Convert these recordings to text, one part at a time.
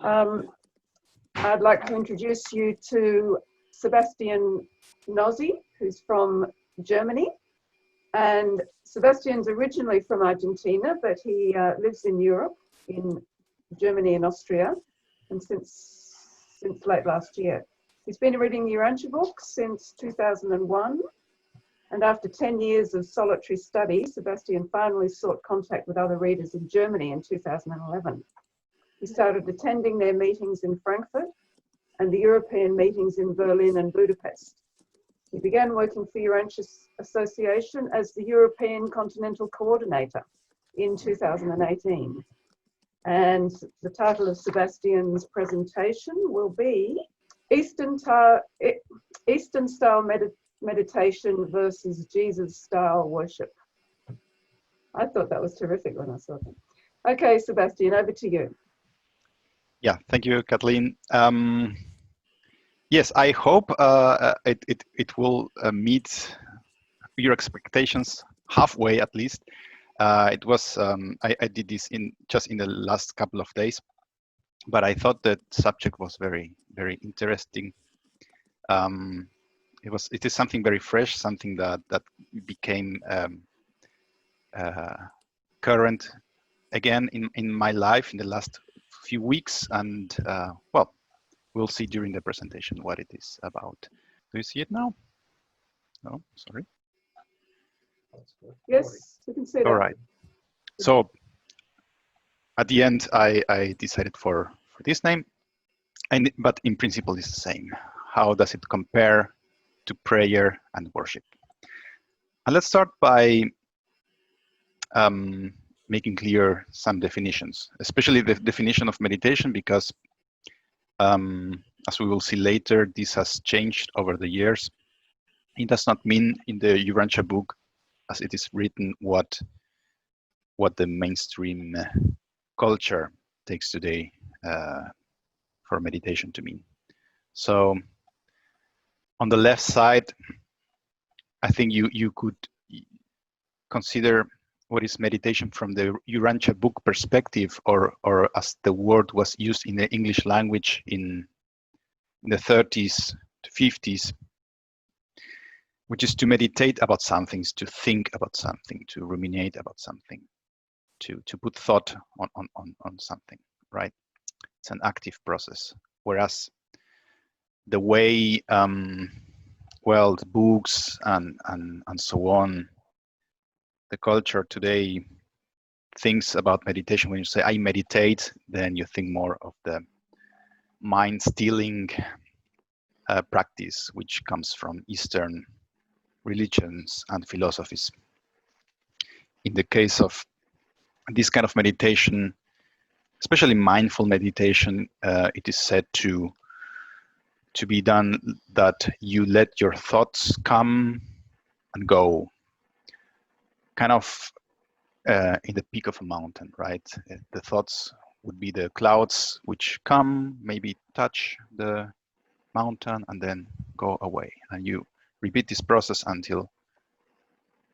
I'd like to introduce you to Sebastian Nozzi, who's from Germany. And Sebastian's originally from Argentina, but he lives in Europe, in Germany and Austria, and since late last year. He's been reading the Urantia book since 2001, and after 10 years of solitary study, Sebastian finally sought contact with other readers in Germany in 2011. He started attending their meetings in Frankfurt and the European meetings in Berlin and Budapest. He began working for Urantia Association as the European Continental Coordinator in 2018. And the title of Sebastian's presentation will be Eastern Style Meditation versus Jesus Style Worship. I thought that was terrific when I saw that. Okay, Sebastian, over to you. Yeah, thank you, Kathleen. Yes, I hope it will meet your expectations halfway at least. It was I did this just in the last couple of days, but I thought that subject was very interesting. It is something very fresh, something that became current again in my life in the last few weeks, and well, we'll see during the presentation what it is about. Do you see it now? No, sorry. Yes, we can see it. All right. So at the end, I decided for this name, but in principle, it's the same. How does it compare to prayer and worship? And let's start by making clear some definitions, especially the definition of meditation, because as we will see later, this has changed over the years. It does not mean in the Urantia book, as it is written, what the mainstream culture takes today for meditation to mean. So on the left side, I think you could consider what is meditation from the Urantia book perspective, or as the word was used in the English language in the 30s to 50s, which is to meditate about something, to think about something, to ruminate about something, to put thought on something, right? It's an active process. Whereas the way, well, the books and so on, the culture today thinks about meditation. When you say I meditate, then you think more of the mind-stealing practice, which comes from Eastern religions and philosophies. In the case of this kind of meditation, especially mindful meditation, it is said to be done that you let your thoughts come and go, kind of in the peak of a mountain, right? The thoughts would be the clouds which come, maybe touch the mountain and then go away. And you repeat this process until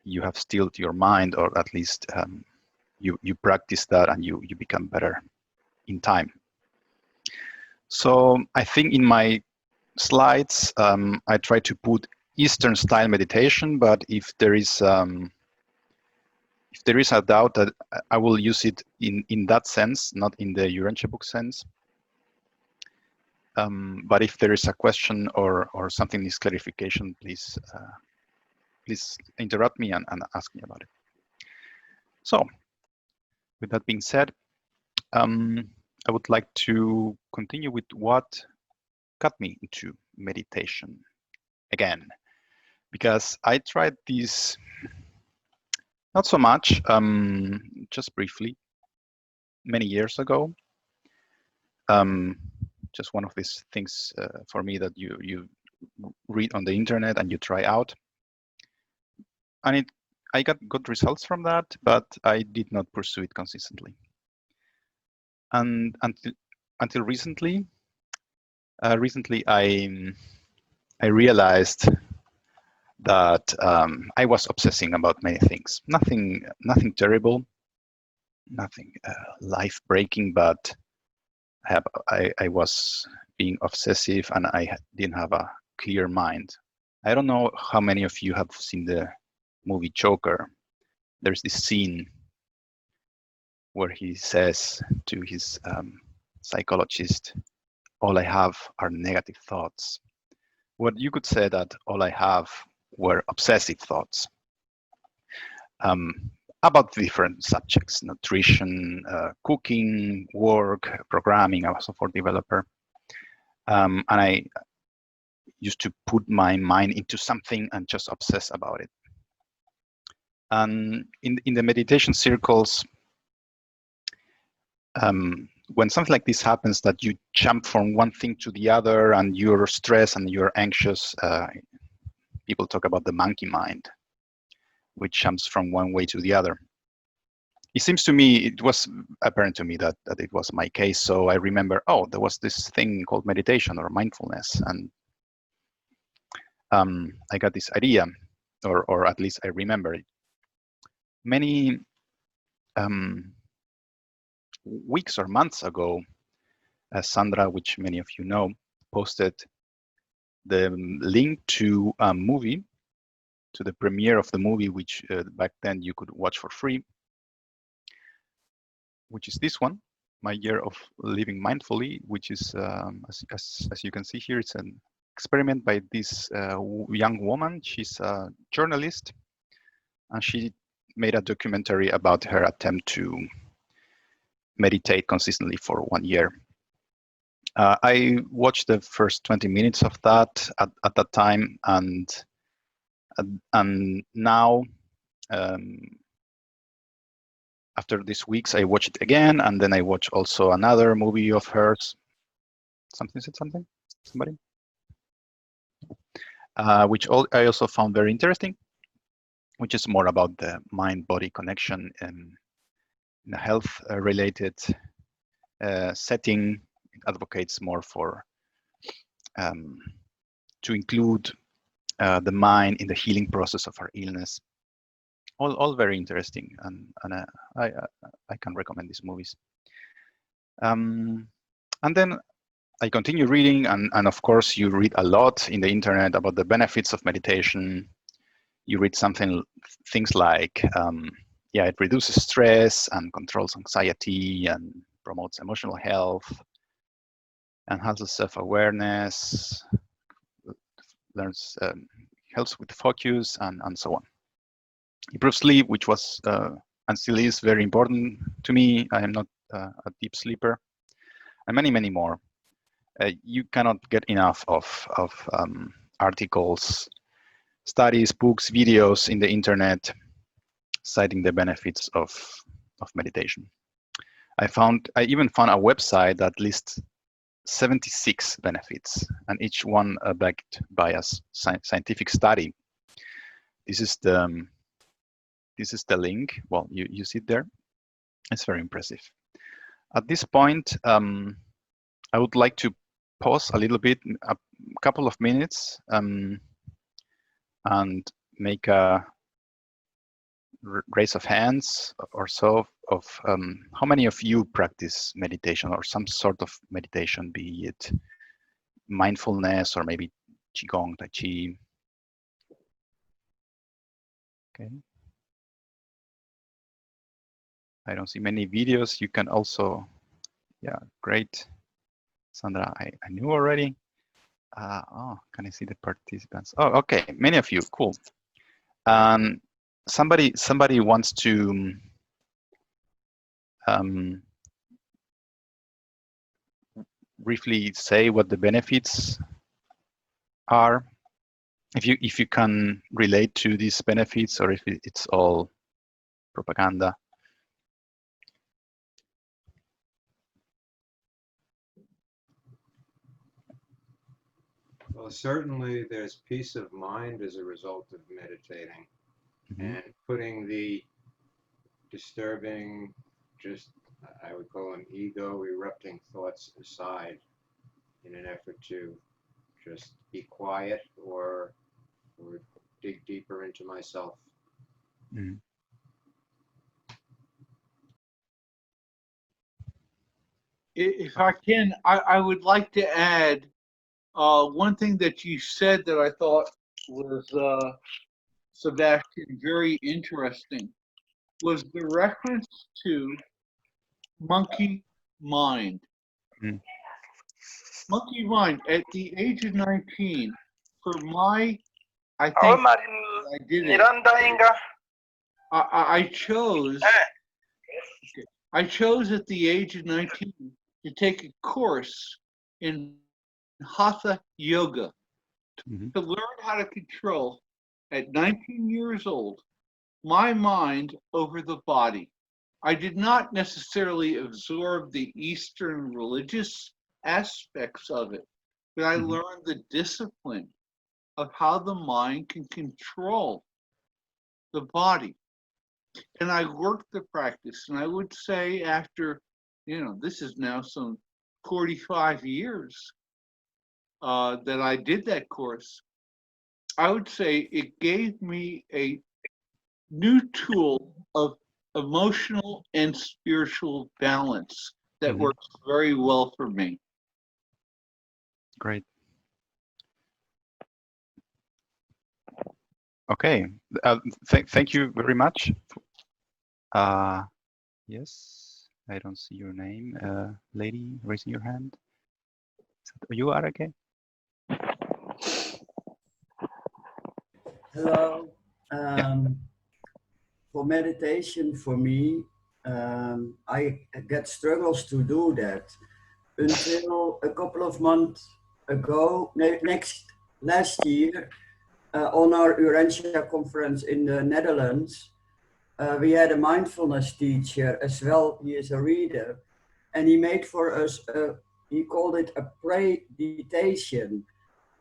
you have stilled your mind, or at least you practice that and you become better in time. So I think in my slides, I try to put Eastern style meditation, but if there is a doubt, that I will use it in that sense, not in the Urantia book sense. But if there is a question or something needs clarification, please interrupt me and ask me about it. So, with that being said, I would like to continue with what got me into meditation again, because I tried this not so much, just briefly, many years ago. Just one of these things for me that you read on the internet and you try out, and I got good results from that, but I did not pursue it consistently. And until recently, I realized that I was obsessing about many things. Nothing terrible, nothing life-breaking, but I was being obsessive and I didn't have a clear mind. I don't know how many of you have seen the movie Joker. There's this scene where he says to his psychologist, all I have are negative thoughts. What you could say that all I have were obsessive thoughts about different subjects, nutrition, cooking, work, programming. I was a software developer. And I used to put my mind into something and just obsess about it. And in the meditation circles, when something like this happens, that you jump from one thing to the other and you're stressed and you're anxious, people talk about the monkey mind, which jumps from one way to the other. It seems to me, it was apparent to me that it was my case. So I remember, oh, there was this thing called meditation or mindfulness. And I got this idea, or at least I remember it. Many weeks or months ago, Sandra, which many of you know, posted the link to a movie, to the premiere of the movie, which back then you could watch for free, which is this one, My Year of Living Mindfully, which is, as you can see here, it's an experiment by this young woman. She's a journalist, and she made a documentary about her attempt to meditate consistently for 1 year. I watched the first 20 minutes of that at that time, and now, after these weeks, I watched it again, and then I watched also another movie of hers. Something said something? Somebody? Which I also found very interesting, which is more about the mind-body connection in a health-related setting. It advocates more for to include the mind in the healing process of our illness. All very interesting, and I can recommend these movies. And then I continue reading, and of course you read a lot in the internet about the benefits of meditation. You read things like, yeah, it reduces stress and controls anxiety and promotes emotional health, enhances self-awareness, helps with focus, and so on. Improves sleep, which was and still is very important to me. I am not a deep sleeper, and many, many more. You cannot get enough of articles, studies, books, videos in the internet citing the benefits of meditation. I even found a website that lists 76 benefits, and each one backed by a scientific study. This is the link. Well, you see it there. It's very impressive. At this point, I would like to pause a little bit, a couple of minutes, and make a raise of hands or so of how many of you practice meditation or some sort of meditation, be it mindfulness or maybe Qigong, Tai Chi. Okay. I don't see many videos. You can also, yeah, great. Sandra, I knew already. Oh, can I see the participants? Oh, okay, many of you, cool. Somebody wants to briefly say what the benefits are, if you can relate to these benefits, or if it's all propaganda. Well, certainly there's peace of mind as a result of meditating, and putting the disturbing, just I would call them ego erupting thoughts aside in an effort to just be quiet or dig deeper into myself. If I can, I would like to add one thing that you said that I thought was, Sebastian, very interesting, was the reference to monkey mind. Mm. Monkey mind at the age of 19, for my, I think I did it. I chose at the age of 19 to take a course in Hatha Yoga to learn how to control, at 19 years old, my mind over the body. I did not necessarily absorb the Eastern religious aspects of it, but I learned the discipline of how the mind can control the body. And I worked the practice, and I would say after, this is now some 45 years that I did that course, I would say it gave me a new tool of emotional and spiritual balance that works very well for me. Great. Okay. Thank you very much. Yes, I don't see your name. Lady raising your hand. You are okay? Hello. For meditation, for me, I get struggles to do that until a couple of months ago, last year, on our Urantia conference in the Netherlands, we had a mindfulness teacher as well. He is a reader, and he made for us, he called it a prayer meditation,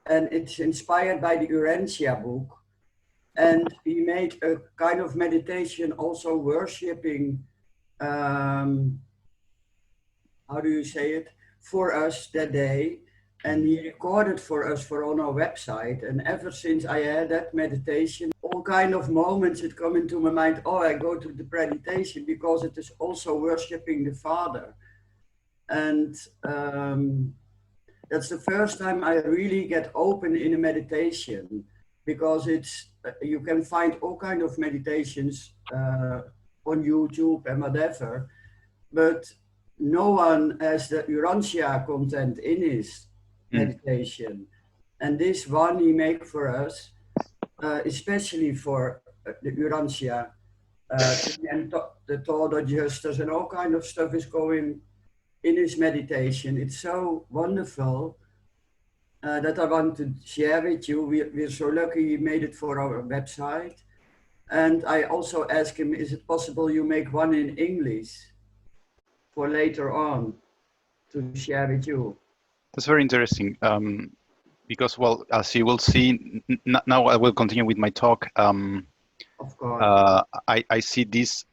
and it's inspired by the Urantia book. And he made a kind of meditation also worshipping, how do you say it, for us that day. And he recorded for us on our website. And ever since I had that meditation, all kind of moments that come into my mind, I go to the meditation because it is also worshipping the Father. And that's the first time I really get open in a meditation, because it's, you can find all kind of meditations on YouTube and whatever, but no one has the Urantia content in his meditation. And this one he make for us, especially for the Urantia, and the thought of justice and all kind of stuff is going in his meditation. It's so wonderful that I want to share with you. We're so lucky he made it for our website. And I also asked him, is it possible you make one in English for later on to share with you? That's very interesting. Because, well, as you will see, now I will continue with my talk. Of course. I see this,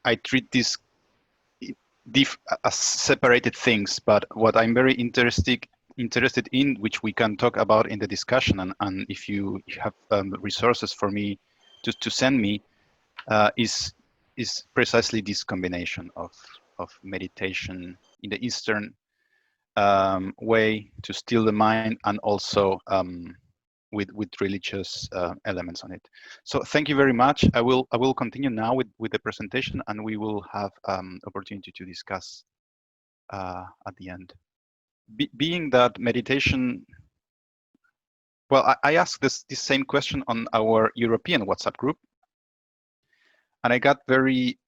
I treat this as separated things, but what I'm very interested in, which we can talk about in the discussion, and if you have resources for me to send me, is precisely this combination of meditation in the Eastern way to still the mind, and also with religious elements on it. So thank you very much. I will continue now with the presentation, and we will have opportunity to discuss at the end. Being that meditation, well, I asked this same question on our European WhatsApp group, and I got very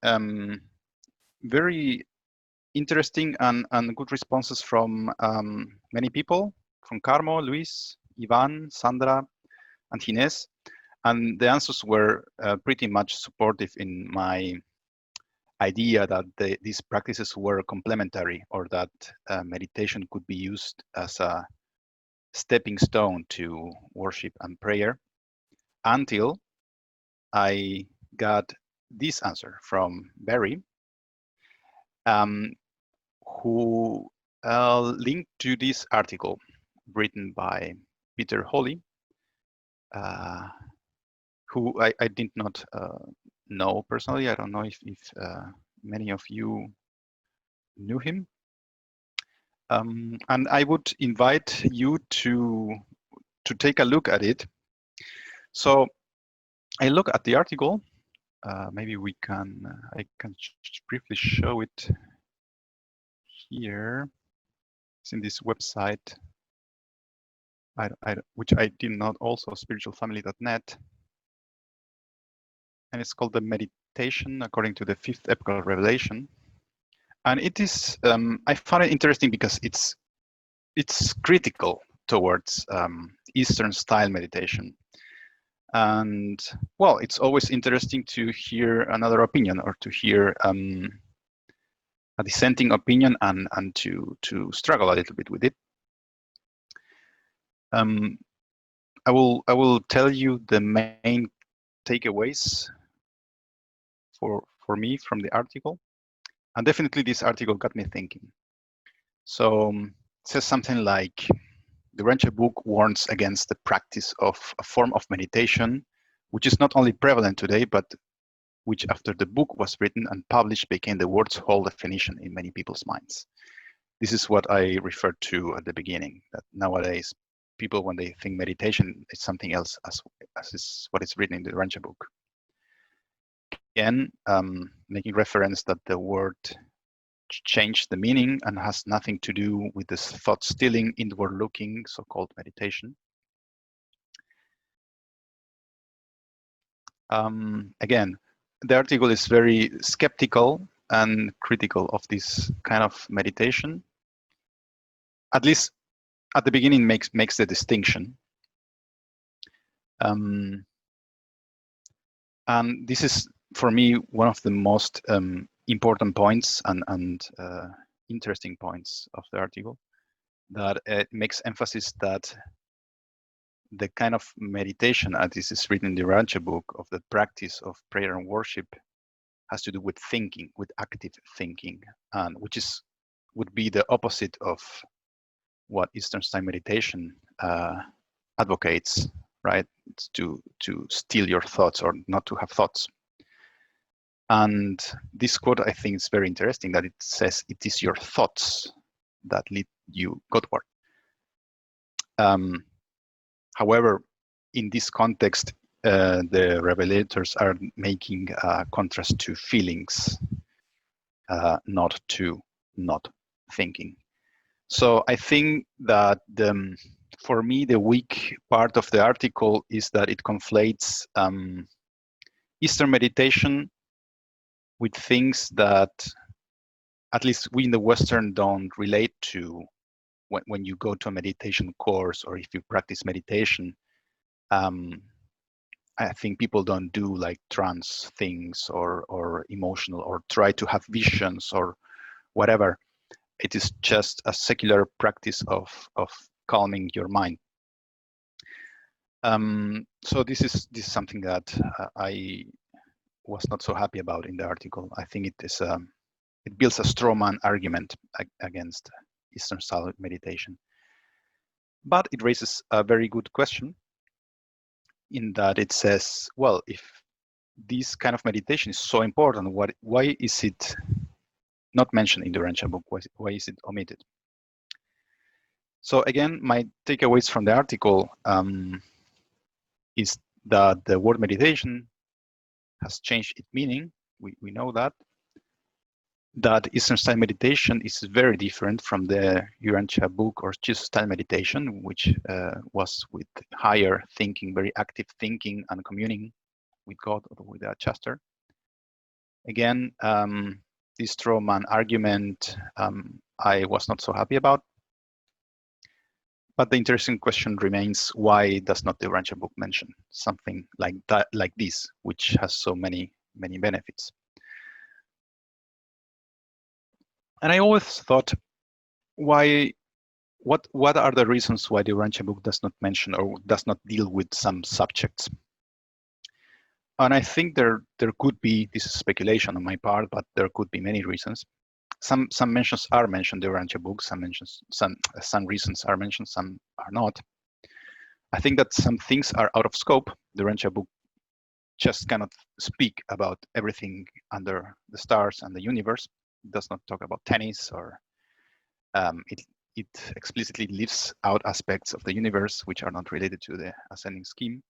very interesting and good responses from many people, from Carmo, Luis, Ivan, Sandra, and Ginés, and the answers were pretty much supportive in my idea that these practices were complementary, or that meditation could be used as a stepping stone to worship and prayer, until I got this answer from Barry, who linked to this article written by Peter Hawley, who I did not know personally. I don't know if many of you knew him. And I would invite you to take a look at it. So I look at the article. Maybe we can, I can briefly show it here. It's in this website, which I did not also, spiritualfamily.net. And it's called the Meditation according to the fifth epochal revelation. And it is, I found it interesting because it's critical towards Eastern style meditation. And well, it's always interesting to hear another opinion, or to hear a dissenting opinion, and to struggle a little bit with it. I will tell you the main takeaways for me from the article, and definitely this article got me thinking. So it says something like, the Urantia book warns against the practice of a form of meditation, which is not only prevalent today, but which after the book was written and published became the word's whole definition in many people's minds. This is what I referred to at the beginning, that nowadays people, when they think meditation, it's something else as is what is written in the Urantia book. Again, making reference that the word changed the meaning and has nothing to do with this thought stealing, inward looking, so-called meditation. Again, the article is very skeptical and critical of this kind of meditation. At least at the beginning makes the distinction. And this is, for me, one of the most important points and interesting points of the article, that it makes emphasis that the kind of meditation, as this is written in the Urantia book, of the practice of prayer and worship, has to do with thinking, with active thinking, and which would be the opposite of what Eastern style meditation advocates, right? It's to steal your thoughts, or not to have thoughts. And this quote, I think, is very interesting, that it says it is your thoughts that lead you Godward. However, in this context, the revelators are making a contrast to feelings, not to not thinking. So I think that for me, the weak part of the article is that it conflates Eastern meditation with things that at least we in the Western don't relate to. When you go to a meditation course, or if you practice meditation, I think people don't do like trance things or emotional, or try to have visions or whatever. It is just a secular practice of calming your mind. So this is something that I was not so happy about in the article. I think it builds a straw man argument against Eastern style meditation. But it raises a very good question, in that it says, well, if this kind of meditation is so important, why is it not mentioned in the Urantia book? Why is it omitted? So again, my takeaways from the article is that the word meditation has changed its meaning. We know that Eastern style meditation is very different from the Urantia book or Jesus style meditation, which was with higher thinking, very active thinking and communing with God or with a chapter. Again, this straw man argument I was not so happy about. But the interesting question remains, why does not the Urantia book mention something like that, like this, which has so many benefits? And I always thought, what are the reasons why the Urantia book does not mention or does not deal with some subjects? And I think there could be, this is speculation on my part, but there could be many reasons. Some mentions are mentioned in the Urantia book, some reasons are mentioned, some are not. I think that some things are out of scope. The Urantia book just cannot speak about everything under the stars and the universe. It does not talk about tennis, or it explicitly leaves out aspects of the universe which are not related to the ascending scheme.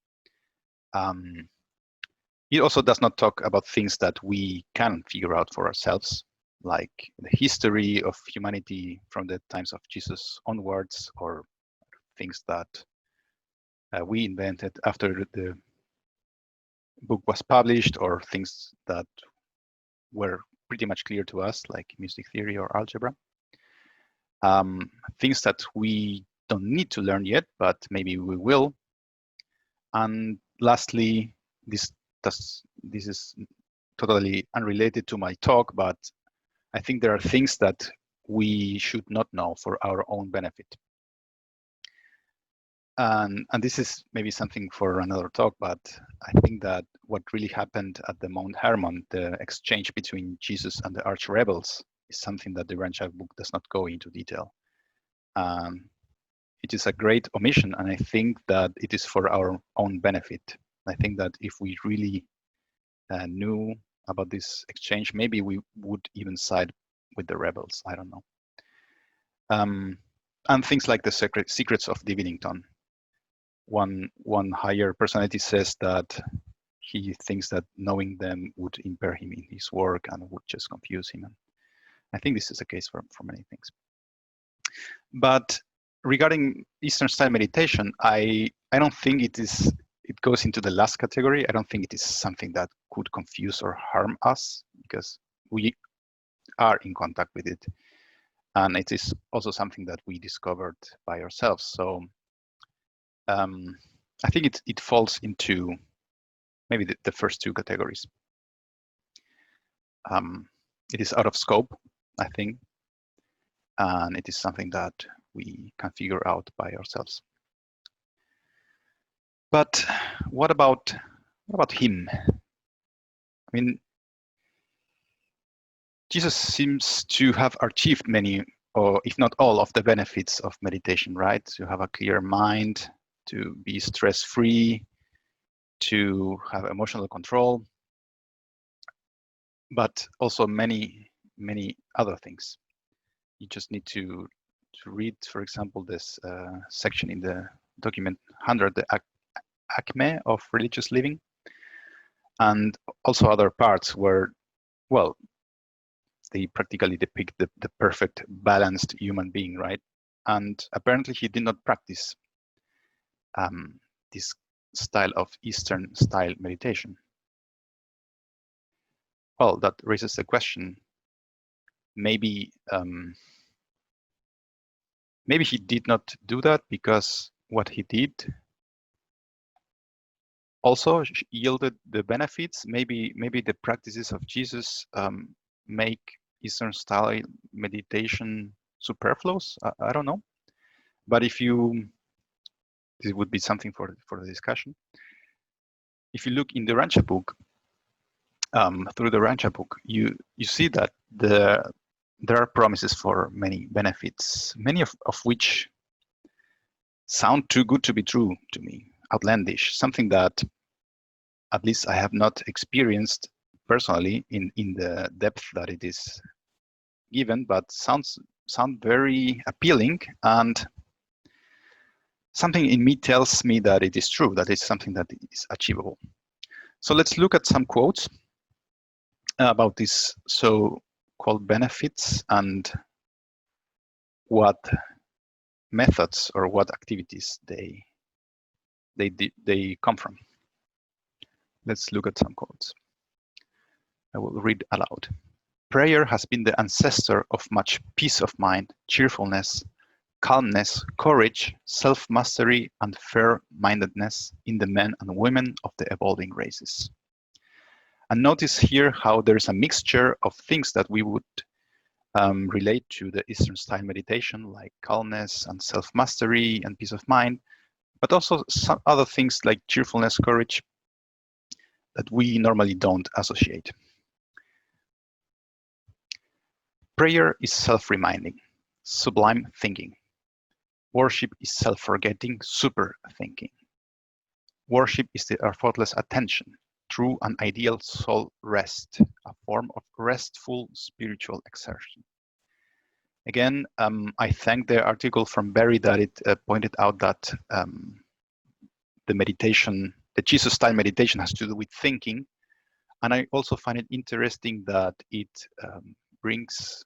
It also does not talk about things that we can figure out for ourselves, like the history of humanity from the times of Jesus onwards, or things that we invented after the book was published, or things that were pretty much clear to us, like music theory or algebra. Things that we don't need to learn yet, but maybe we will. And lastly, this is totally unrelated to my talk, but I think there are things that we should not know for our own benefit. And this is maybe something for another talk, but I think that what really happened at the Mount Hermon, the exchange between Jesus and the arch rebels, is something that the Urantia book does not go into detail. It is a great omission, and I think that it is for our own benefit. I think that if we really knew about this exchange, maybe we would even side with the rebels. I don't know. And things like the secrets of Divinington. One higher personality says that he thinks that knowing them would impair him in his work and would just confuse him. And I think this is the case for many things. But regarding Eastern style meditation, I don't think it goes into the last category. I don't think it is something that could confuse or harm us, because we are in contact with it. And it is also something that we discovered by ourselves. So I think it falls into maybe the first two categories. It is out of scope, I think, and it is something that we can figure out by ourselves. But what about him? I mean, Jesus seems to have achieved many, or if not all, of the benefits of meditation, right? To have a clear mind, to be stress-free, to have emotional control, but also many other things. You just need to read, for example, this section in the document 100, the acme of religious living, and also other parts where, well, they practically depict the perfect balanced human being, right? And apparently he did not practice this style of Eastern style meditation. Well, that raises the question, maybe he did not do that because what he did also yielded the benefits. Maybe the practices of Jesus make Eastern style meditation superfluous. I don't know. But this would be something for the discussion. If you look in the Urantia book, through the Urantia book, you see that there are promises for many benefits, many of which sound too good to be true to me, outlandish, something that at least I have not experienced personally in the depth that it is given, but sound very appealing, and something in me tells me that it is true, that it's something that is achievable. So let's look at some quotes about these so-called benefits and what methods or what activities they come from. Let's look at some quotes. I will read aloud. Prayer has been the ancestor of much peace of mind, cheerfulness, calmness, courage, self-mastery, and fair-mindedness in the men and women of the evolving races. And notice here how there is a mixture of things that we would relate to the Eastern style meditation, like calmness and self-mastery and peace of mind, but also some other things like cheerfulness, courage, that we normally don't associate. Prayer is self-reminding, sublime thinking. Worship is self-forgetting, super thinking. Worship is the effortless attention, true and ideal soul rest, a form of restful spiritual exertion. Again, I thank the article from Barry that it pointed out that the meditation, the Jesus-style meditation, has to do with thinking. And I also find it interesting that it brings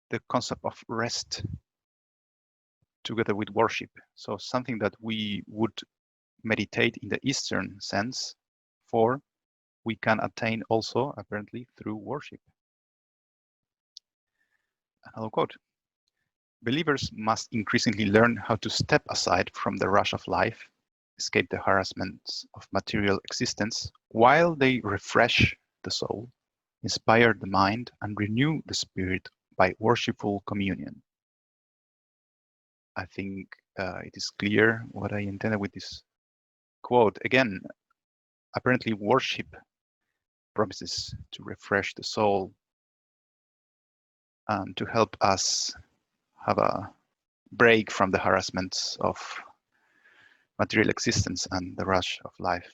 the concept of rest together with worship. So something that we would meditate in the Eastern sense for, we can attain also apparently through worship. Another quote: believers must increasingly learn how to step aside from the rush of life, escape the harassments of material existence, while they refresh the soul, inspire the mind, and renew the spirit by worshipful communion. I think it is clear what I intended with this quote. Again, apparently worship promises to refresh the soul and to help us have a break from the harassments of material existence and the rush of life.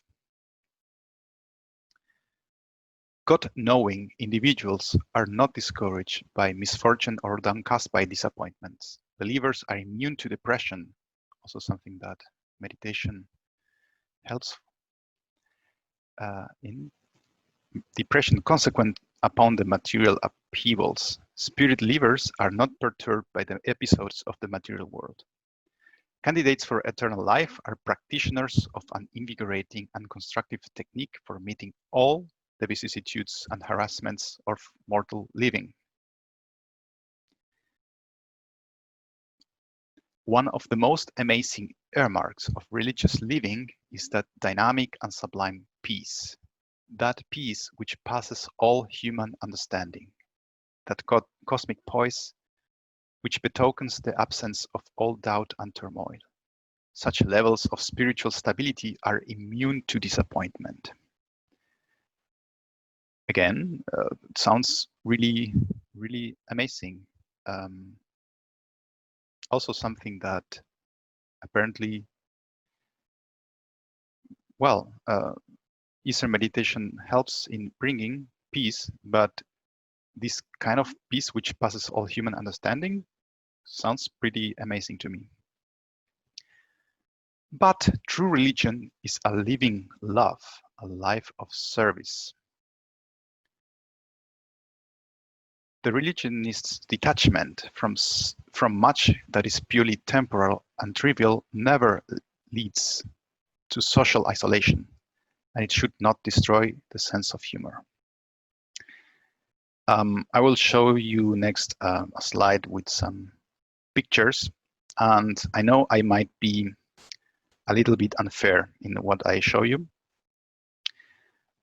God-knowing individuals are not discouraged by misfortune or downcast by disappointments. Believers are immune to depression, also something that meditation helps in. Depression consequent upon the material upheavals. Spirit livers are not perturbed by the episodes of the material world. Candidates for eternal life are practitioners of an invigorating and constructive technique for meeting all the vicissitudes and harassments of mortal living. One of the most amazing earmarks of religious living is that dynamic and sublime peace. That peace which passes all human understanding, that cosmic poise which betokens the absence of all doubt and turmoil. Such levels of spiritual stability are immune to disappointment. Again, it sounds really, really amazing. Also something that apparently, well, Eastern meditation helps in bringing peace, but this kind of peace which passes all human understanding sounds pretty amazing to me. But true religion is a living love, a life of service. The religionist's detachment from much that is purely temporal and trivial never leads to social isolation, and it should not destroy the sense of humor. I will show you next a slide with some pictures, and I know I might be a little bit unfair in what I show you.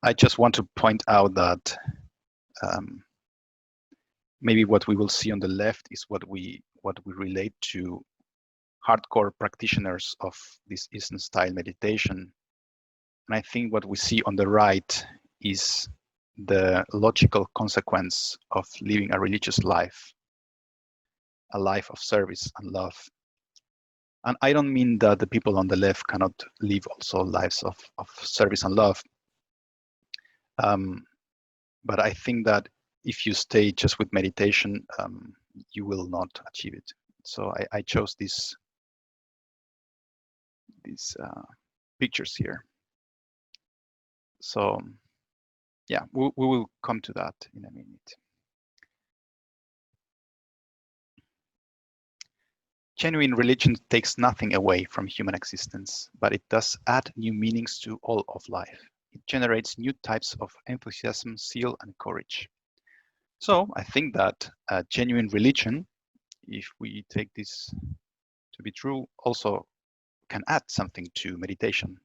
I just want to point out that maybe what we will see on the left is what we relate to hardcore practitioners of this Eastern style meditation. And I think what we see on the right is the logical consequence of living a religious life, a life of service and love. And I don't mean that the people on the left cannot live also lives of service and love. But I think that if you stay just with meditation, you will not achieve it. So I chose these pictures here. So yeah, we will come to that in a minute. Genuine religion takes nothing away from human existence, but it does add new meanings to all of life. It generates new types of enthusiasm, zeal, and courage. So I think that genuine religion, if we take this to be true, also can add something to meditation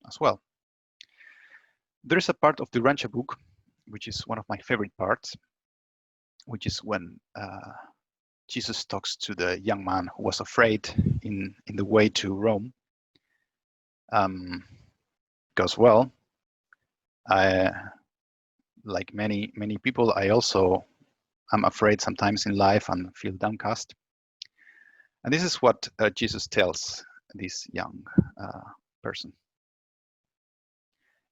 as well. There is a part of the Urantia book, which is one of my favorite parts, which is when Jesus talks to the young man who was afraid in the way to Rome. Because, well, like many people, I also am afraid sometimes in life and feel downcast. And this is what Jesus tells this young person.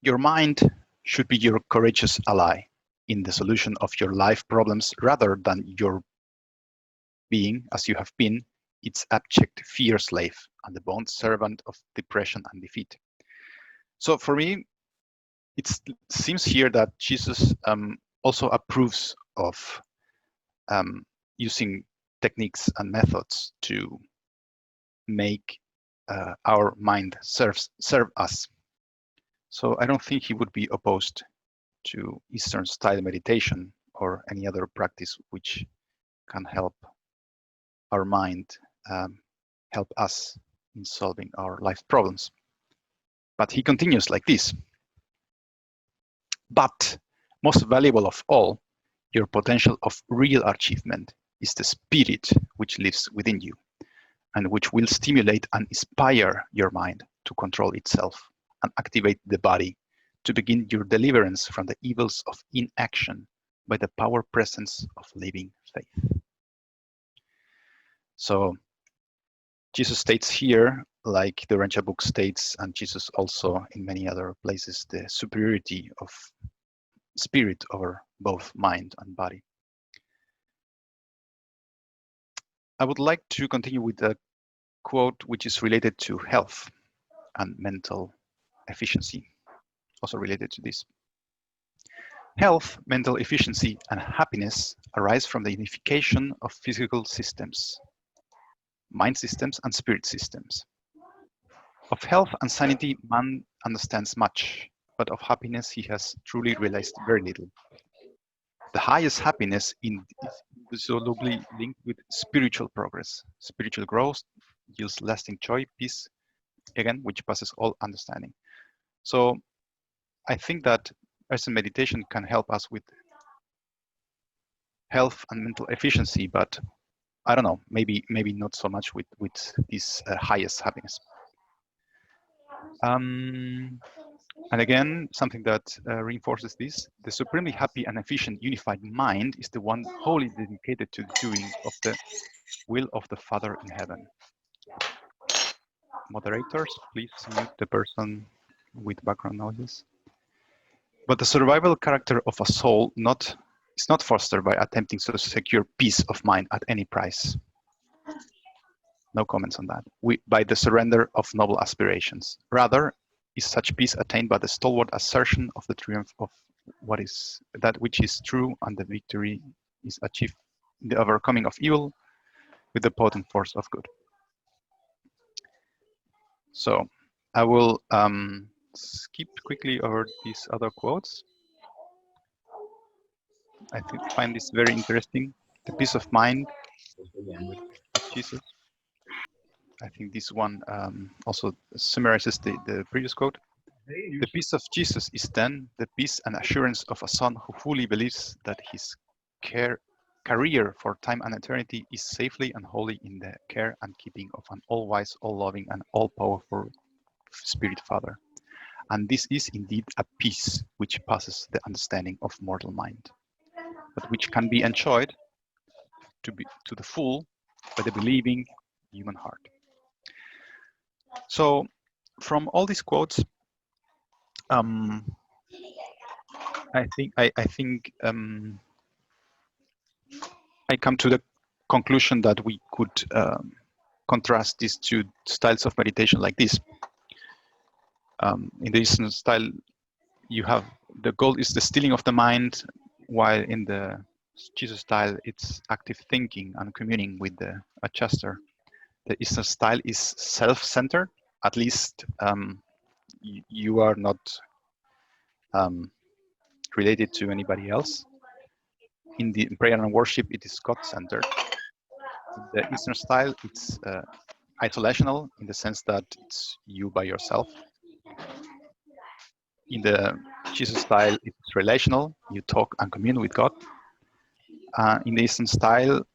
Your mind should be your courageous ally in the solution of your life problems rather than your being, as you have been, its abject fear slave and the bond servant of depression and defeat. So for me, it seems here that Jesus also approves of using techniques and methods to make our mind serve us. So I don't think he would be opposed to Eastern style meditation or any other practice which can help our mind, help us in solving our life problems. But he continues like this. But most valuable of all, your potential of real achievement is the spirit which lives within you and which will stimulate and inspire your mind to control itself and activate the body to begin your deliverance from the evils of inaction by the power presence of living faith. So Jesus states here, like the Urantia book states, and Jesus also in many other places, the superiority of spirit over both mind and body. I would like to continue with a quote which is related to health and mental efficiency, also related to this. Health, mental efficiency, and happiness arise from the unification of physical systems, mind systems, and spirit systems. Of health and sanity, man understands much, but of happiness he has truly realized very little. The highest happiness is indissolubly linked with spiritual progress. Spiritual growth yields lasting joy, peace, again, which passes all understanding. So I think that as a meditation can help us with health and mental efficiency, but I don't know, maybe not so much with this highest happiness. And again, something that reinforces this, the supremely happy and efficient unified mind is the one wholly dedicated to the doing of the will of the Father in heaven. Moderators, please mute the person with background noises. But the survival character of a soul is not fostered by attempting to secure peace of mind at any price. No comments on that. By the surrender of noble aspirations. Rather, is such peace attained by the stalwart assertion of the triumph of what is that which is true, and the victory is achieved in the overcoming of evil with the potent force of good. So I will skip quickly over these other quotes. I find this very interesting. The peace of mind of Jesus. I think this one also summarizes the previous quote. The peace of Jesus is then the peace and assurance of a son who fully believes that his career for time and eternity is safely and wholly in the care and keeping of an all-wise, all-loving, and all-powerful Spirit Father. And this is indeed a peace which passes the understanding of mortal mind, but which can be enjoyed to the full by the believing human heart. So, from all these quotes, I think I come to the conclusion that we could contrast these two styles of meditation like this. In the Eastern style, you have the goal is the stilling of the mind, while in the Jesus style, it's active thinking and communing with the adjuster. The Eastern style is self-centered. At least you are not related to anybody else. In the prayer and worship, it is God-centered. In the Eastern style, it's isolational in the sense that it's you by yourself. In the Jesus style, it's relational. You talk and commune with God. In the Eastern style,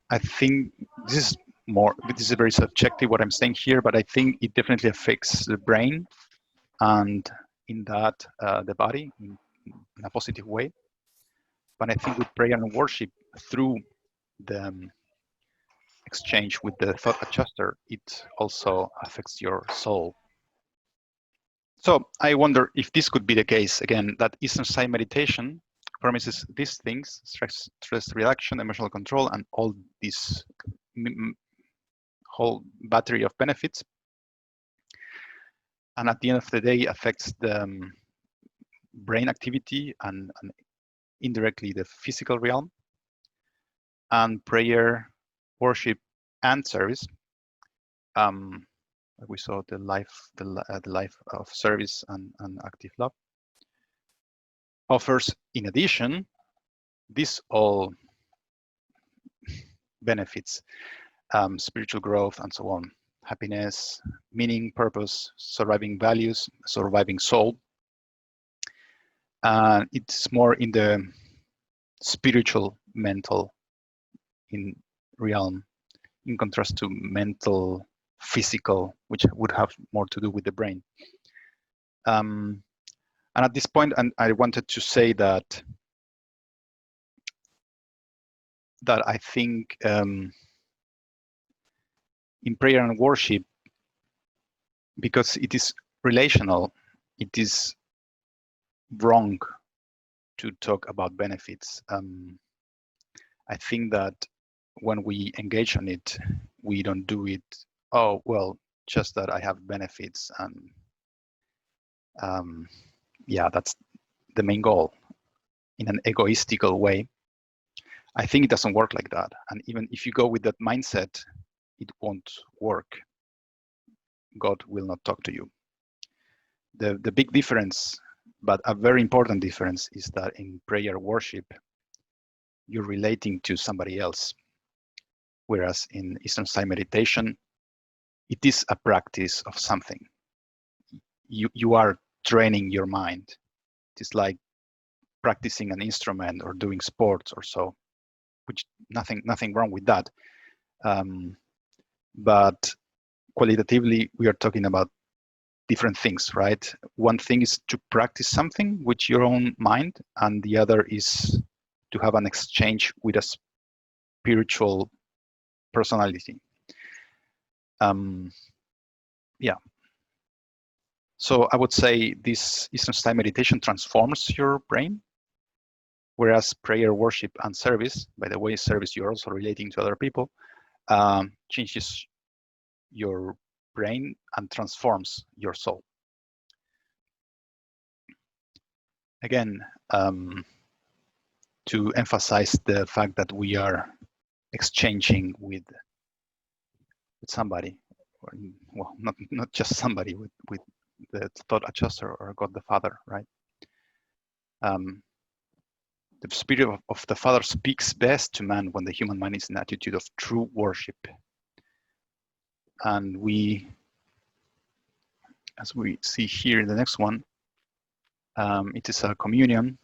I think this is very subjective what I'm saying here, but I think it definitely affects the brain and in that the body in a positive way. But I think with prayer and worship, through the exchange with the thought adjuster, it also affects your soul. So I wonder if this could be the case, again, that Eastern style meditation promises these things: stress reduction, emotional control, and all this whole battery of benefits. And at the end of the day, affects the brain activity and indirectly the physical realm. And prayer, worship, and service. We saw the life of service and active love offers, in addition, this all benefits, spiritual growth and so on, happiness, meaning, purpose, surviving values, surviving soul. It's more in the spiritual, mental in realm, in contrast to mental, physical, which would have more to do with the brain. And at this point, I wanted to say that I think in prayer and worship, because it is relational, it is wrong to talk about benefits. I think that when we engage on it, we don't do it, oh, well, just that I have benefits and yeah, that's the main goal, in an egoistical way. I think it doesn't work like that. And even if you go with that mindset, it won't work. God will not talk to you. The big difference, but a very important difference, is that in prayer worship, you're relating to somebody else. Whereas in Eastern style meditation, it is a practice of something. You are training your mind. It is like practicing an instrument or doing sports or so, which nothing wrong with that. But qualitatively, we are talking about different things, right? One thing is to practice something with your own mind, and the other is to have an exchange with a spiritual personality. Yeah. So I would say this Eastern style meditation transforms your brain, whereas prayer, worship, and service, by the way, service, you're also relating to other people, changes your brain and transforms your soul. Again, to emphasize the fact that we are exchanging with somebody, or, well, not just somebody, with the thought adjuster or God the Father, right? The Spirit of the Father speaks best to man when the human mind is in an attitude of true worship. And we, as we see here in the next one, it is a communion.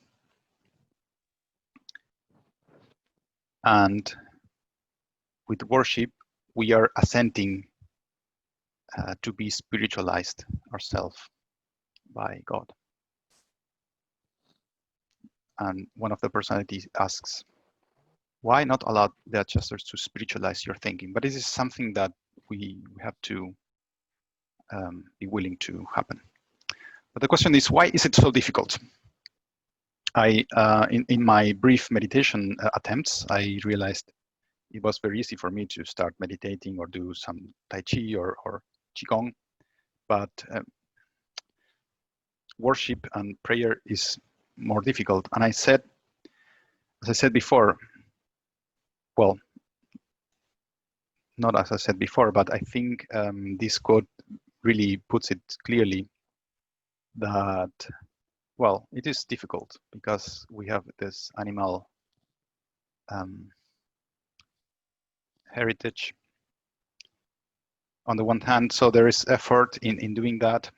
And with worship, we are assenting to be spiritualized ourselves by God. And one of the personalities asks, why not allow the adjusters to spiritualize your thinking? But this is something that we have to be willing to happen. But the question is, why is it so difficult? In my brief meditation attempts, I realized it was very easy for me to start meditating or do some Tai Chi or Qigong, but worship and prayer is more difficult. And as I said before, well, not as I said before, but I think this quote really puts it clearly that, well, it is difficult because we have this animal heritage on the one hand, so there is effort in doing that.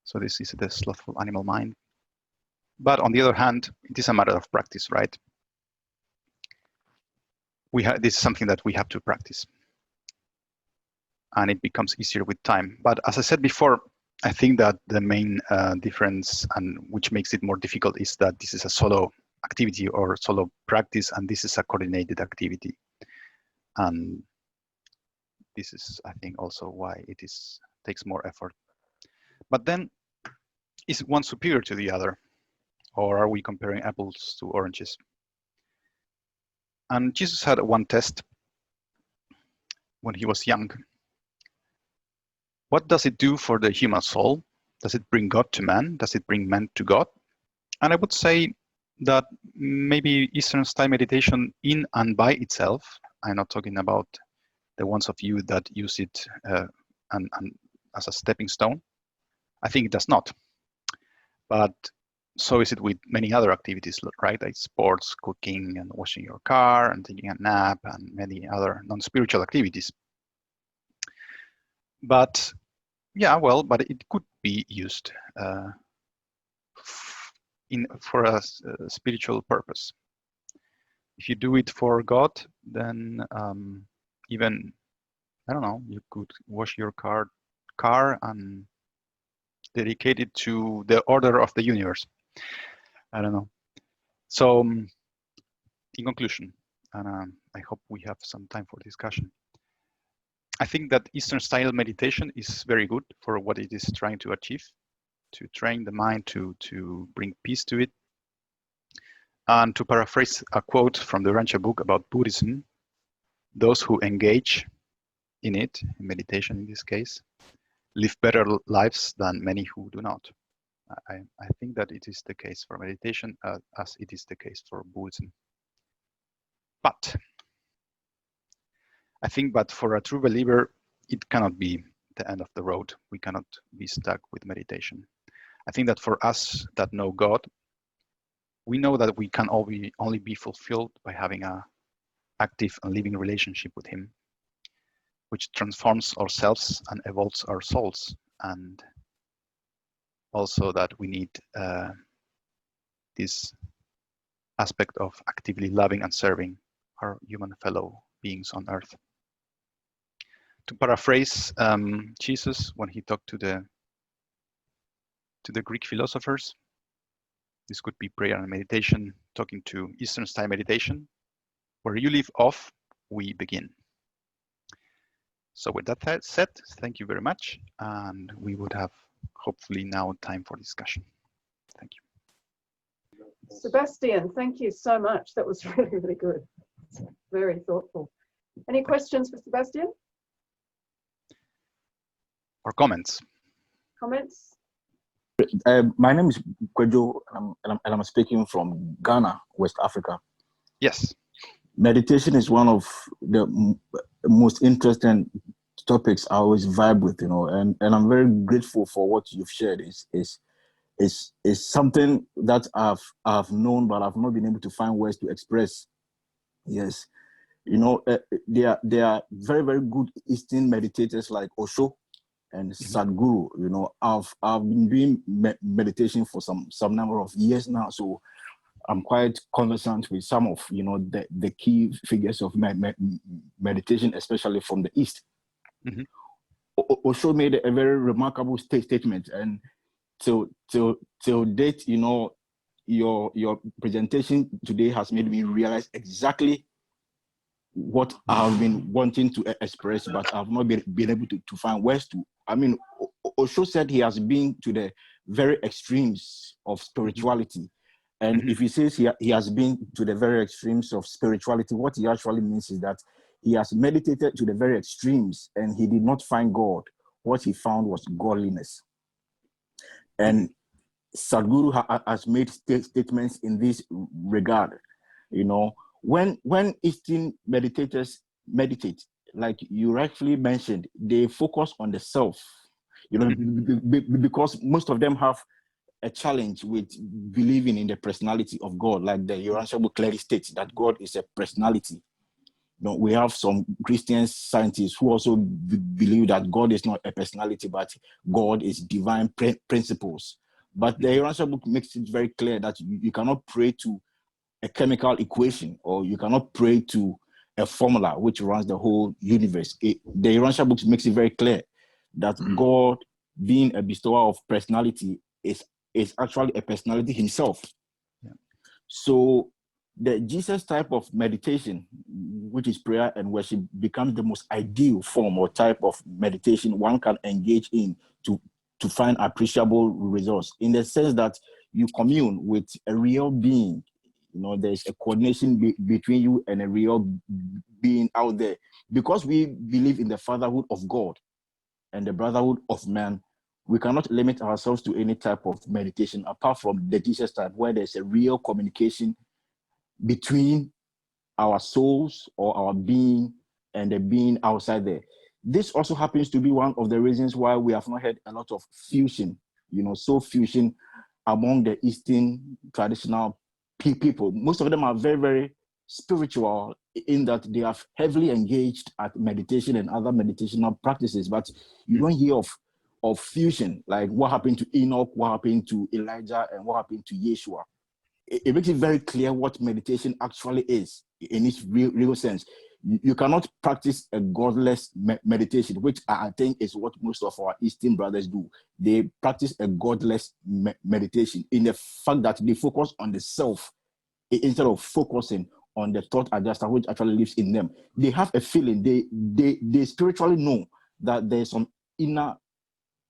So this is the slothful animal mind. But on the other hand, it is a matter of practice, right? This is something that we have to practice. And it becomes easier with time. But as I said before, I think that the main difference, and which makes it more difficult, is that this is a solo activity or solo practice, and this is a coordinated activity. And this is, I think, also why it takes more effort. But then, is one superior to the other? Or are we comparing apples to oranges? And Jesus had one test when he was young. What does it do for the human soul? Does it bring God to man? Does it bring man to God? And I would say that maybe Eastern style meditation in and by itself, I'm not talking about the ones of you that use it and as a stepping stone. I think it does not. But so is it with many other activities, right? Like sports, cooking, and washing your car, and taking a nap, and many other non-spiritual activities. But yeah, well, but it could be used for a spiritual purpose. If you do it for God, then even, I don't know, you could wash your car and dedicate it to the order of the universe. I don't know. So in conclusion, and I hope we have some time for discussion, I think that Eastern style meditation is very good for what it is trying to achieve, to train the mind to bring peace to it. And to paraphrase a quote from the Urantia book about Buddhism, those who engage in it, in meditation in this case, live better lives than many who do not. I think that it is the case for meditation as it is the case for Buddhism. But I think that for a true believer, it cannot be the end of the road. We cannot be stuck with meditation. I think that for us that know God, we know that we can only be fulfilled by having an active and living relationship with Him, which transforms ourselves and evolves our souls. And also that we need this aspect of actively loving and serving our human fellow beings on earth. To paraphrase Jesus when he talked to the Greek philosophers, this could be prayer and meditation, talking to Eastern style meditation. Where you leave off, we begin. So with that said, thank you very much. And we would have hopefully now time for discussion. Thank you. Sebastian, thank you so much. That was really, really good. Very thoughtful. Any questions for Sebastian? Or comments? Comments? My name is Kwejo, and I'm speaking from Ghana, West Africa. Yes. Meditation is one of the most interesting topics I always vibe with, and I'm very grateful for what you've shared. Is something that I've known, but I've not been able to find words to express. Yes, there are very, very good Eastern meditators like Osho and Sadhguru. I've been doing meditation for some number of years now, so I'm quite conversant with some of the key figures of meditation, especially from the East. Mm-hmm. Osho made a very remarkable statement, and till date, your presentation today has made me realize exactly what I've been wanting to express, but I've not been able to find words to. I mean, Osho said he has been to the very extremes of spirituality. And if he says he has been to the very extremes of spirituality, what he actually means is that he has meditated to the very extremes and he did not find God. What he found was godliness. And Sadhguru has made statements in this regard. When Eastern meditators meditate, like you rightfully mentioned, they focus on the self, because most of them have a challenge with believing in the personality of God, like the Urantia book clearly states that God is a personality. We have some Christian scientists who also believe that God is not a personality, but God is divine principles. But the Urantia book makes it very clear that you cannot pray to a chemical equation, or you cannot pray to a formula which runs the whole universe. The Urantia book makes it very clear that God, being a bestower of personality, is actually a personality himself. Yeah. So the Jesus type of meditation, which is prayer and worship, becomes the most ideal form or type of meditation one can engage in to find appreciable results, in the sense that you commune with a real being. You know, there's a coordination between you and a real being out there. Because we believe in the fatherhood of God and the brotherhood of man, we cannot limit ourselves to any type of meditation apart from the Jesus type, where there's a real communication between our souls or our being and the being outside there. This also happens to be one of the reasons why we have not had a lot of fusion, soul fusion among the Eastern traditional people. Most of them are very, very spiritual in that they are heavily engaged at meditation and other meditational practices, but you don't hear of fusion, like what happened to Enoch, what happened to Elijah, and what happened to Yeshua. It makes it very clear what meditation actually is in its real sense. You cannot practice a godless meditation, which I think is what most of our Eastern brothers do. They practice a godless meditation in the fact that they focus on the self instead of focusing on the thought adjuster, which actually lives in them. They have a feeling, they spiritually know that there's some inner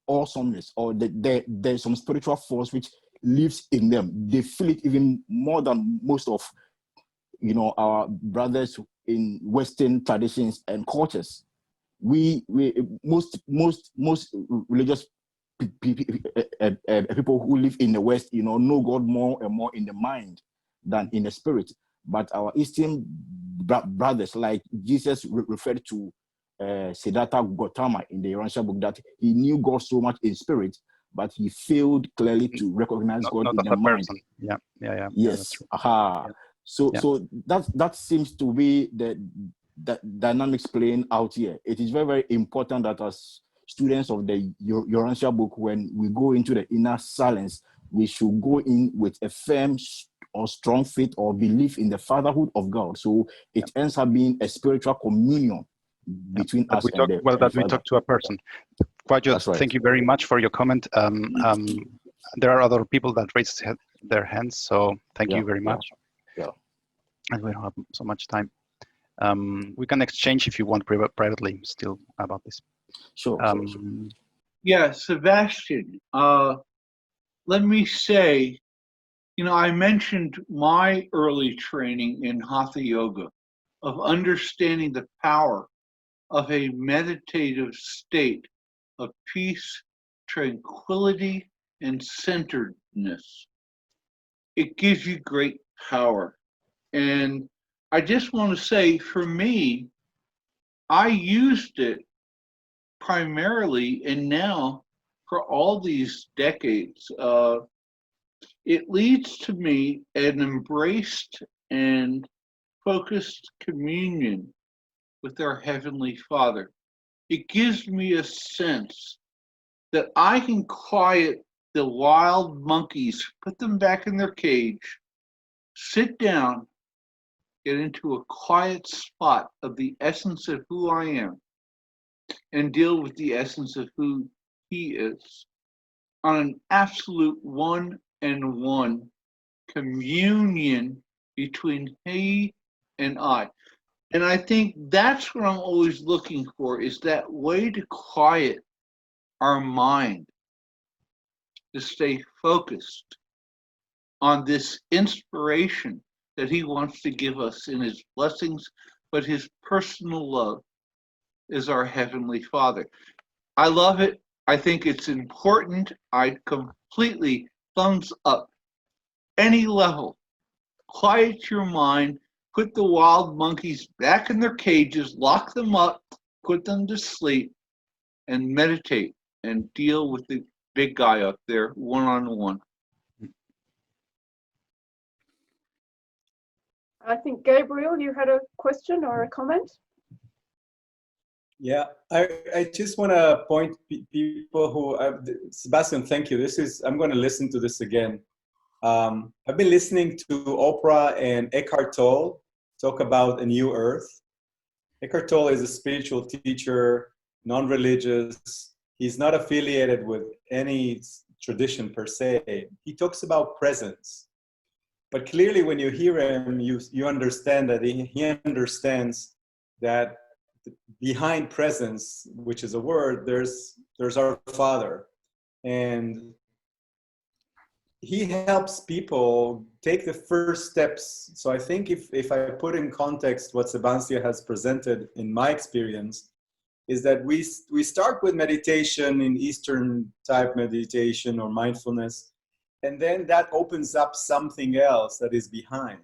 awesomeness, or there's some spiritual force which lives in them. They feel it even more than most of our brothers in Western traditions and cultures. Most religious people who live in the West, know God more and more in the mind than in the spirit. But our Eastern brothers, like Jesus referred to Siddhartha Gautama in the Urantia book, that he knew God so much in spirit, but he failed clearly to recognize God not in the mind. Person. Yeah. Yes. Aha. Yeah. So that seems to be the dynamics playing out here. It is very, very important that as students of the Urantia book, when we go into the inner silence, we should go in with a firm or strong faith or belief in the fatherhood of God. So it ends up being a spiritual communion between us and the that we Father. talk to a person. Kwajo, Right. thank you very much for your comment. There are other people that raised their hands, so thank you very much. Yeah. And we don't have so much time. We can exchange if you want privately still about this. Sure. Yeah, Sebastian, let me say, I mentioned my early training in Hatha Yoga of understanding the power of a meditative state of peace, tranquility, and centeredness. It gives you great power. And I just want to say, for me, I used it primarily, and now for all these decades, it leads to me an embraced and focused communion with our Heavenly Father. It gives me a sense that I can quiet the wild monkeys, put them back in their cage, sit down, get into a quiet spot of the essence of who I am, and deal with the essence of who He is on an absolute one-and-one communion between He and I. And I think that's what I'm always looking for, is that way to quiet our mind, to stay focused on this inspiration that He wants to give us in His blessings, but His personal love is our Heavenly Father. I love it. I think it's important. I completely thumbs up. Any level, quiet your mind, put the wild monkeys back in their cages, lock them up, put them to sleep, and meditate and deal with the big guy up there one-on-one. I think, Gabriel, you had a question or a comment? Yeah, I just want to point people who, Sebastian, thank you. I'm going to listen to this again. I've been listening to Oprah and Eckhart Tolle talk about a new earth. Eckhart Tolle is a spiritual teacher, non-religious. He's not affiliated with any tradition per se. He talks about presence. But clearly when you hear him, you understand that he understands that behind presence, which is a word, there's our Father. And he helps people take the first steps. So I think if I put in context what Sebastian has presented in my experience, is that we start with meditation in Eastern type meditation or mindfulness, and then that opens up something else that is behind.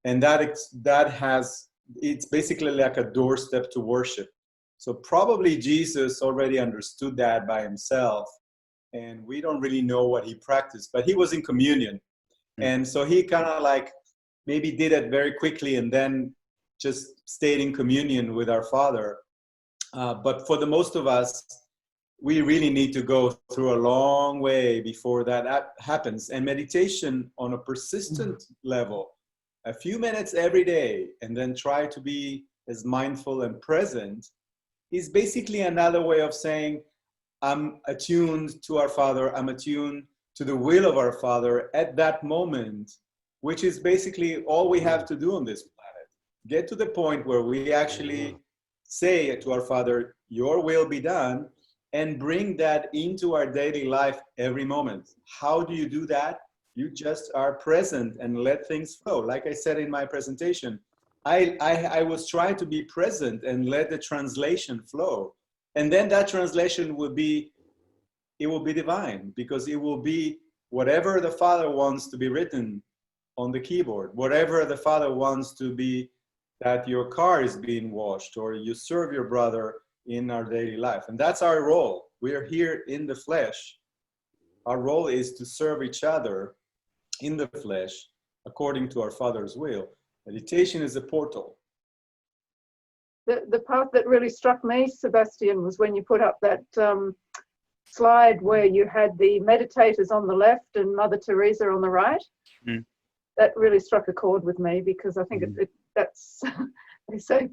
And it's basically like a doorstep to worship. So probably Jesus already understood that by himself, and we don't really know what he practiced, but he was in communion. And so he kind of like maybe did it very quickly and then just stayed in communion with our Father. But for the most of us, we really need to go through a long way before that happens. And meditation on a persistent level, a few minutes every day, and then try to be as mindful and present, is basically another way of saying, I'm attuned to our Father, I'm attuned to the will of our Father at that moment, which is basically all we have to do on this planet. Get to the point where we actually say to our Father, your will be done, and bring that into our daily life every moment. How do you do that? You just are present and let things flow. Like I said in my presentation, I was trying to be present and let the translation flow. And then that translation will be divine, because it will be whatever the Father wants to be written on the keyboard, whatever the Father wants to be, that your car is being washed or you serve your brother in our daily life. And that's our role. We are here in the flesh. Our role is to serve each other in the flesh according to our Father's will. Meditation is a portal. The part that really struck me, Sebastian, was when you put up that slide where you had the meditators on the left and Mother Teresa on the right. That really struck a chord with me, because I think that's they say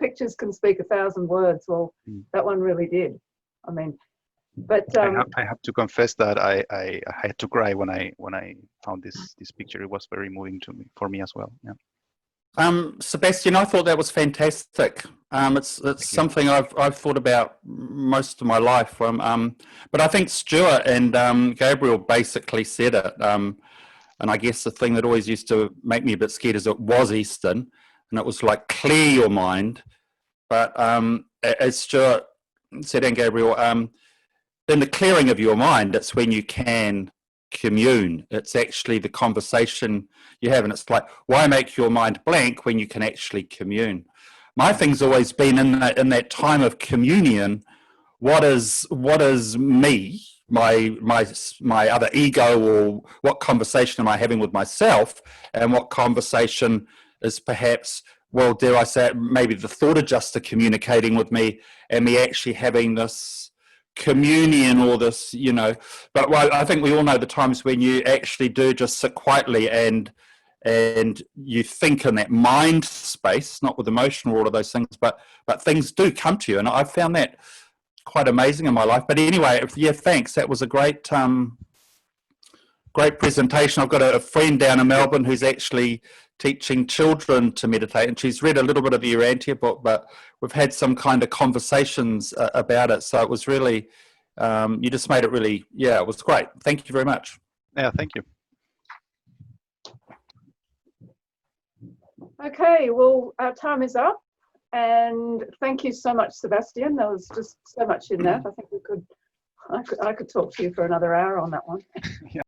pictures can speak 1,000 words. Well, that one really did. I mean, but I have to confess that I had to cry when I found this picture. It was very moving for me as well. Yeah. Sebastian, I thought that was fantastic. It's something I've thought about most of my life. But I think Stuart and Gabriel basically said it. And I guess the thing that always used to make me a bit scared is it was Eastern, and it was like clear your mind. But as Stuart said and Gabriel, in the clearing of your mind, it's when you can commune. It's actually the conversation you have, and it's like, why make your mind blank when you can actually commune? My thing's always been in that time of communion. What is me, my other ego, or what conversation am I having with myself, and what conversation is perhaps, well, dare I say it, maybe the thought adjuster communicating with me, and me actually having this communion or this, but I think we all know the times when you actually do just sit quietly and you think in that mind space, not with emotion or all of those things, but things do come to you, and I've found that quite amazing in my life. But anyway, yeah, thanks. That was a great great presentation. I've got a friend down in Melbourne who's actually teaching children to meditate, and she's read a little bit of the Urantia book, but we've had some kind of conversations about it. So it was really, you just made it really, yeah, it was great. Thank you very much. Yeah, thank you. Okay, well, our time is up, and thank you so much, Sebastian. There was just so much in that. I think I could talk to you for another hour on that one. Yeah.